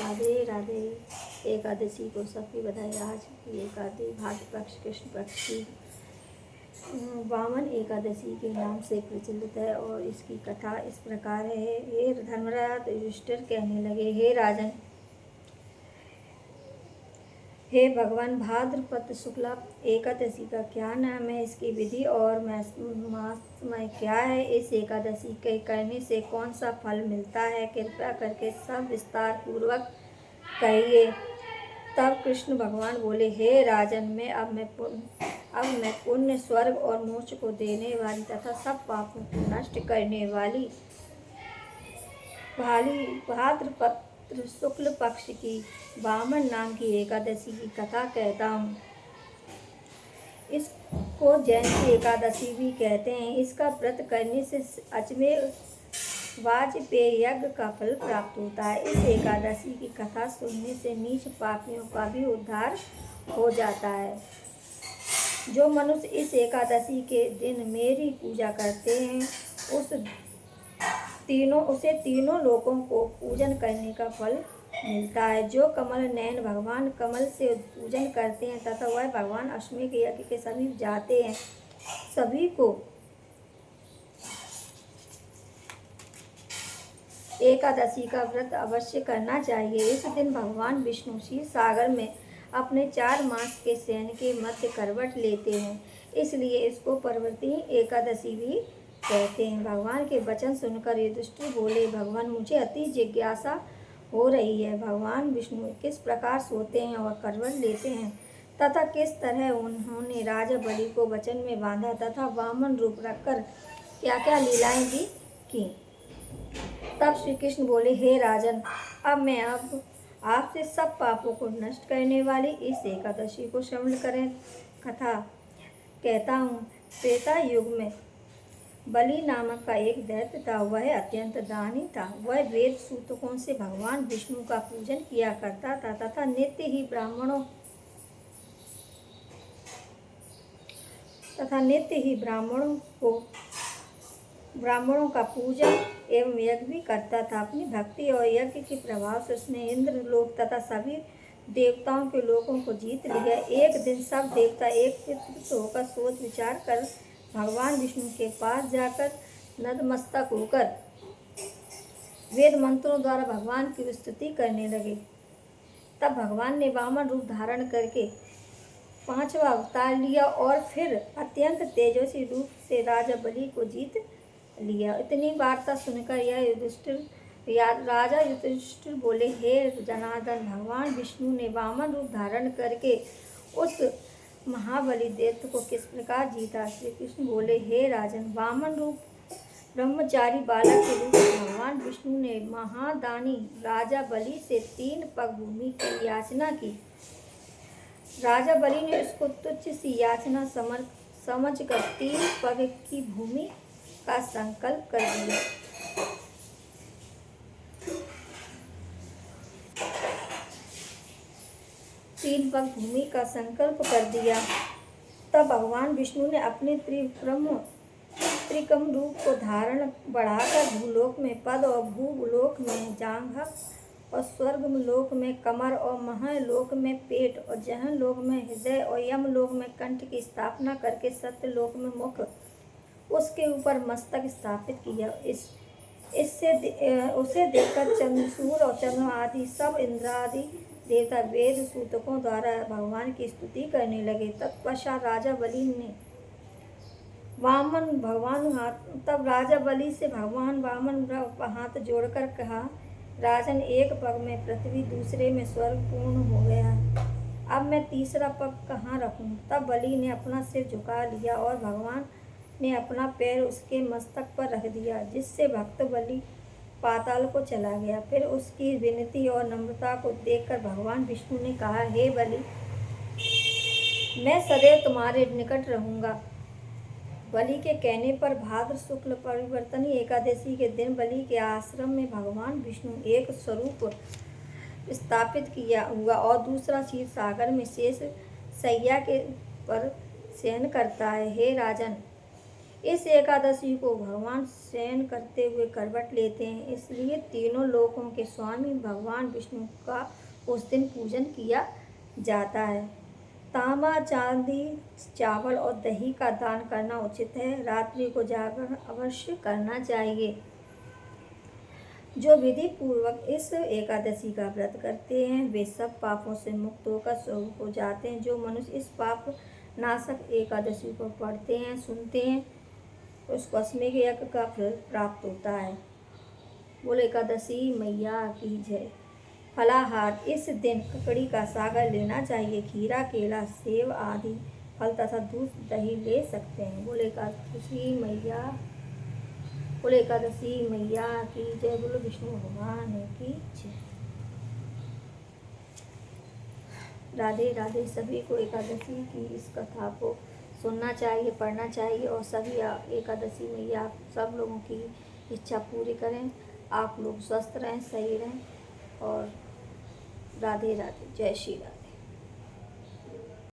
राधे राधे। एकादशी को सबकी बधाई। आज की एकादशी भाद्र पक्ष कृष्ण पक्ष की वामन एकादशी के नाम से प्रचलित है और इसकी कथा इस प्रकार है। हे धर्मराज युधिष्ठिर कहने लगे, हे राजन, हे भगवान, भाद्रपद शुक्ला एकादशी का क्या नाम है, इसकी विधि और महात्म्य क्या है, इस एकादशी के करने से कौन सा फल मिलता है, कृपया करके सब विस्तार पूर्वक कहिए। तब कृष्ण भगवान बोले, हे राजन, अब मैं पुण्य, स्वर्ग और मोक्ष को देने वाली तथा सब पापों को नष्ट करने वाली भाद्रपद शुक्ल पक्ष की वामन नाम की एकादशी की कथा कहता हूँ। इसको जयंती एकादशी भी कहते हैं। इसका व्रत करने से अजमेर वाजपेयी यज्ञ का फल प्राप्त होता है। इस एकादशी की कथा सुनने से नीच पापियों का भी उद्धार हो जाता है। जो मनुष्य इस एकादशी के दिन मेरी पूजा करते हैं उसे तीनों लोगों को पूजन करने का फल मिलता है। जो कमल नयन भगवान कमल से पूजन करते हैं तथा वह भगवान अश्वमेध यज्ञ के समीप जाते हैं, सभी को एकादशी का व्रत अवश्य करना चाहिए। इस दिन भगवान विष्णु क्षीर सागर में अपने 4 मास के शयन के मध्य करवट लेते हैं, इसलिए इसको पार्वती एकादशी भी कहते हैं। भगवान के वचन सुनकर युधिष्ठिर बोले, भगवान, मुझे अति जिज्ञासा हो रही है। भगवान विष्णु किस प्रकार सोते हैं और करवट लेते हैं तथा किस तरह उन्होंने राजा बलि को वचन में बांधा तथा वामन रूप रखकर क्या क्या लीलाएं भी की। तब श्री कृष्ण बोले, हे राजन, अब आपसे सब पापों को नष्ट करने वाली इस एकादशी को श्रवण करें। कथा कहता हूँ। त्रेता युग में बलि नामक का एक दैत्य था। वह अत्यंत दानी था। वह वेद सूतकों से भगवान विष्णु का पूजन किया करता था तथा नित्य ही ब्राह्मणों का पूजन एवं यज्ञ भी करता था। अपनी भक्ति और यज्ञ के प्रभाव से उसने इंद्र लोक तथा सभी देवताओं के लोगों को जीत लिया। एक दिन सब देवता एकत्रित होकर सोच विचार कर भगवान विष्णु के पास जाकर नतमस्तक होकर वेद मंत्रों द्वारा भगवान की स्तुति करने लगे। तब भगवान ने वामन रूप धारण करके 5वां अवतार लिया और फिर अत्यंत तेजस्वी रूप से राजा बलि को जीत लिया। इतनी वार्ता सुनकर राजा युधिष्ठिर बोले, हे जनार्दन, भगवान विष्णु ने वामन रूप धारण करके उस महाबली दैत्य को किस प्रकार जीता। श्री कृष्ण बोले, हे राजन, वामन रूप ब्रह्मचारी बालक के रूप में भगवान विष्णु ने महादानी राजा बलि से 3 पग भूमि की याचना की। राजा बलि ने उसको तुच्छ सी याचना समझकर 3 पग की भूमि का संकल्प कर दिया। तीन पग भूमि का संकल्प कर दिया। तब भगवान विष्णु ने अपने त्रिकम रूप को धारण बढ़ाकर भूलोक में पद और भूलोक में जांघ और स्वर्ग लोक में कमर और महलोक में पेट और जहन लोक में हृदय और यम लोक में कंठ की स्थापना करके सत्य लोक में मुख, उसके ऊपर मस्तक स्थापित किया। उसे देखकर चंद्रसूर और चंद्रमा आदि सब इंद्रादि देवता वेद सूतकों द्वारा भगवान की स्तुति करने लगे। तत्पश्चात राजा बलि से भगवान वामन हाथ जोड़कर कहा, राजन, एक पग में पृथ्वी, दूसरे में स्वर्ग पूर्ण हो गया, अब मैं तीसरा पग कहाँ रखूं। तब बलि ने अपना सिर झुका लिया और भगवान ने अपना पैर उसके मस्तक पर रख दिया, जिससे भक्त बलि पाताल को चला गया। फिर उसकी विनती और नम्रता को देखकर भगवान विष्णु ने कहा, हे बलि, मैं सदैव तुम्हारे निकट रहूंगा। बलि के कहने पर भाद्र शुक्ल परिवर्तनी एकादशी के दिन बलि के आश्रम में भगवान विष्णु एक स्वरूप स्थापित किया हुआ और दूसरा क्षीर सागर में शेष शैया के पर शयन करता है। हे राजन, इस एकादशी को भगवान शयन करते हुए करवट लेते हैं, इसलिए तीनों लोकों के स्वामी भगवान विष्णु का उस दिन पूजन किया जाता है। तांबा, चांदी, चावल और दही का दान करना उचित है। रात्रि को जागरण अवश्य करना चाहिए। जो विधि पूर्वक इस एकादशी का व्रत करते हैं वे सब पापों से मुक्त होकर स्वर्ग हो जाते हैं। जो मनुष्य इस पाप नाशक एकादशी को पढ़ते हैं, सुनते हैं, उसको अश्वमेध यज्ञ का फल प्राप्त होता है। बोले एकादशी मैया की जय। फलाहार, इस दिन ककड़ी का सागर लेना चाहिए। खीरा, केला, सेब आदि फल तथा दूध, दही ले सकते हैं। बोले एकादशी मैया की जय। बोलो विष्णु भगवान की जय। राधे राधे। सभी को एकादशी की इस कथा को सुनना चाहिए, पढ़ना चाहिए और सभी एकादशी मैया आप सब लोगों की इच्छा पूरी करें। आप लोग स्वस्थ रहें, सही रहें और राधे राधे। जय श्री राधे।